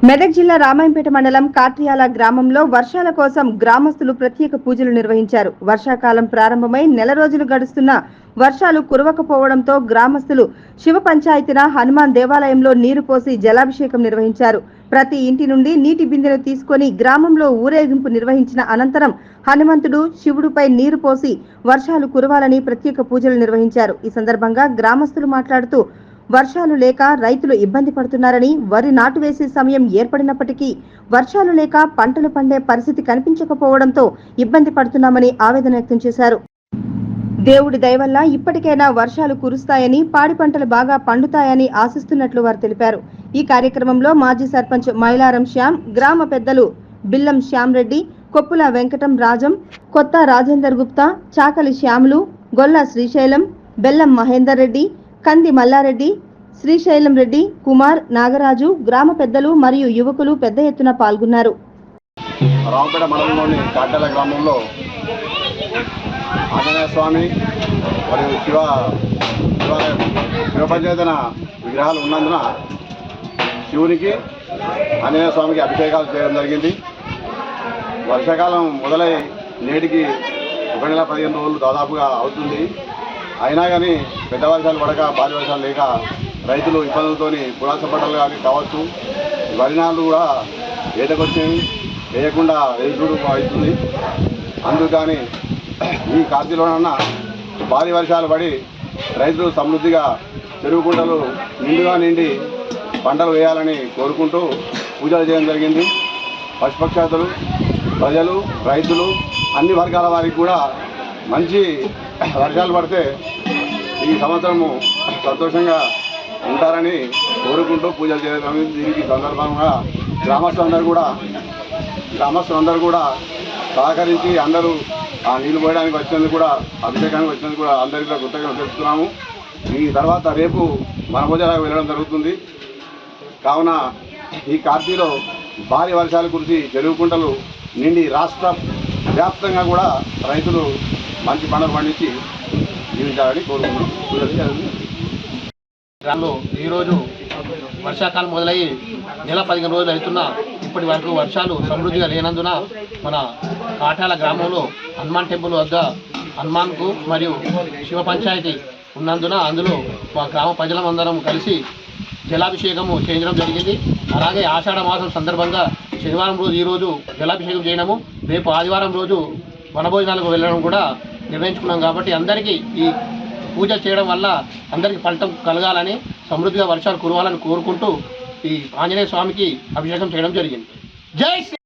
మెదక్ జిల్లా రామాయంపేట మండలం కాట్రియాల గ్రామంలో వర్షాల కోసం గ్రామస్తులు ప్రత్యేక పూజలు నిర్వహించారు. వర్షాకాలం ప్రారంభమై నెల రోజులు గడుస్తున్న వర్షాలు కురవకపోవడంతో గ్రామస్తులు శివ పంచాయతీన హనుమాన్ దేవాలయంలో నీరు పోసి జలాభిషేకం నిర్వహించారు. ప్రతి ఇంటి నుండి నీటి బిందెను తీసుకొని గ్రామంలో ఊరేగింపు నిర్వహించిన అనంతరం హనుమంతుడు శివుడిపై నీరు పోసి వర్షాలు కురవాలని ప్రత్యేక పూజలు నిర్వహించారు. ఈ సందర్భంగా గ్రామస్తులు మాట్లాడుతూ వర్షాలు లేక రైతులు ఇబ్బంది పడుతున్నారని, వరి నాటు వేసే సమయం ఏర్పడినప్పటికీ వర్షాలు లేక పంటలు పండే పరిస్థితి కనిపించకపోవడంతో ఇబ్బంది పడుతున్నామని ఆవేదన వ్యక్తం చేశారు. దేవుడి దయ వల్ల ఇప్పటికైనా వర్షాలు కురుస్తాయని, పాడి పంటలు బాగా పండుతాయని ఆశిస్తున్నట్లు వారు తెలిపారు. ఈ కార్యక్రమంలో మాజీ సర్పంచ్ మైలారం శ్యామ్, గ్రామ పెద్దలు బిల్లం శ్యామ్రెడ్డి, కొప్పుల వెంకటం రాజం, కొత్త రాజేందర్ గుప్తా, చాకలి శ్యాములు, గొల్ల శ్రీశైలం, బెల్లం మహేందర్ రెడ్డి, కంది మల్లారెడ్డి, శ్రీశైలం రెడ్డి, కుమార్, నాగరాజు, గ్రామ పెద్దలు మరియు యువకులు పెద్ద ఎత్తున పాల్గొన్నారు. రామపేట మండలంలోని కాట్యాల గ్రామంలో ఆంజనేయ స్వామి మరియు శివ పంచాయతన విగ్రహాలు ఉన్నందున శివునికి ఆంజనేయ స్వామికి అభిషేకాలు చేయడం జరిగింది. వర్షాకాలం మొదలై నేటికి 1 నెల 15 రోజులు దాదాపుగా అవుతుంది. అయినా కానీ పెద్ద వర్షాలు పడక, భారీ వర్షాలు లేక రైతులు ఇబ్బందులతో పురాస పంటలు కానీ కావచ్చు, వరినాలు కూడా ఏదకొచ్చాయి వేయకుండా వేసుడు అవుతుంది. అందుకని ఈ కార్తీలోనన్నా భారీ వర్షాలు పడి రైతులు సమృద్ధిగా చెరువు కుంటలు నిండుగా నిండి పంటలు వేయాలని కోరుకుంటూ పూజలు చేయడం జరిగింది. పశుపక్షాతులు, ప్రజలు, రైతులు అన్ని వర్గాల వారికి కూడా మంచి వర్షాలు పడితే ఈ సంవత్సరము సంతోషంగా ఉంటారని కోరుకుంటూ పూజలు చేయడం. దీనికి సందర్భంగా గ్రామస్తులందరూ కూడా సహకరించి అందరూ ఆ నీళ్లు పోయడానికి వచ్చినందుకు కూడా, అభిషేకానికి వచ్చినందుకు కూడా అందరికీ కృతజ్ఞతలు తెలుపుతున్నాము. ఈ తర్వాత రేపు వనభోజనాలకు వెళ్ళడం జరుగుతుంది. కావున ఈ కార్తీలో భారీ వర్షాలు కురిసి చెరువు కుంటలు నిండి రాష్ట్ర వ్యాప్తంగా కూడా రైతులు మంచి పంటలు పండించి జీవించాలని కోరుకుంటున్నాం. ఈరోజు వర్షాకాలం మొదలయ్యి నెల 15 రోజులు అవుతున్నా ఇప్పటి వరకు వర్షాలు సమృద్ధిగా లేనందున మన కాట్యాల గ్రామంలో హనుమాన్ టెంపుల్ వద్ద హనుమాన్కు మరియు శివ పంచాయతీ ఉన్నందున అందులో మా గ్రామ ప్రజలందరం కలిసి జలాభిషేకము చేయడం జరిగింది. అలాగే ఆషాఢ మాసం సందర్భంగా శనివారం రోజు ఈరోజు జలాభిషేకం చేయడము, రేపు ఆదివారం రోజు వనభోజనాలకు వెళ్ళడం కూడా నిర్ణయించుకున్నాం. కాబట్టి అందరికీ ఈ పూజ చేయడం వల్ల అందరికీ ఫలితం కలగాలని, సమృద్ధిగా వర్షాలు కురవాలని కోరుకుంటూ ఈ ఆంజనేయ స్వామికి అభిషేకం చేయడం జరిగింది. జై శ్రీ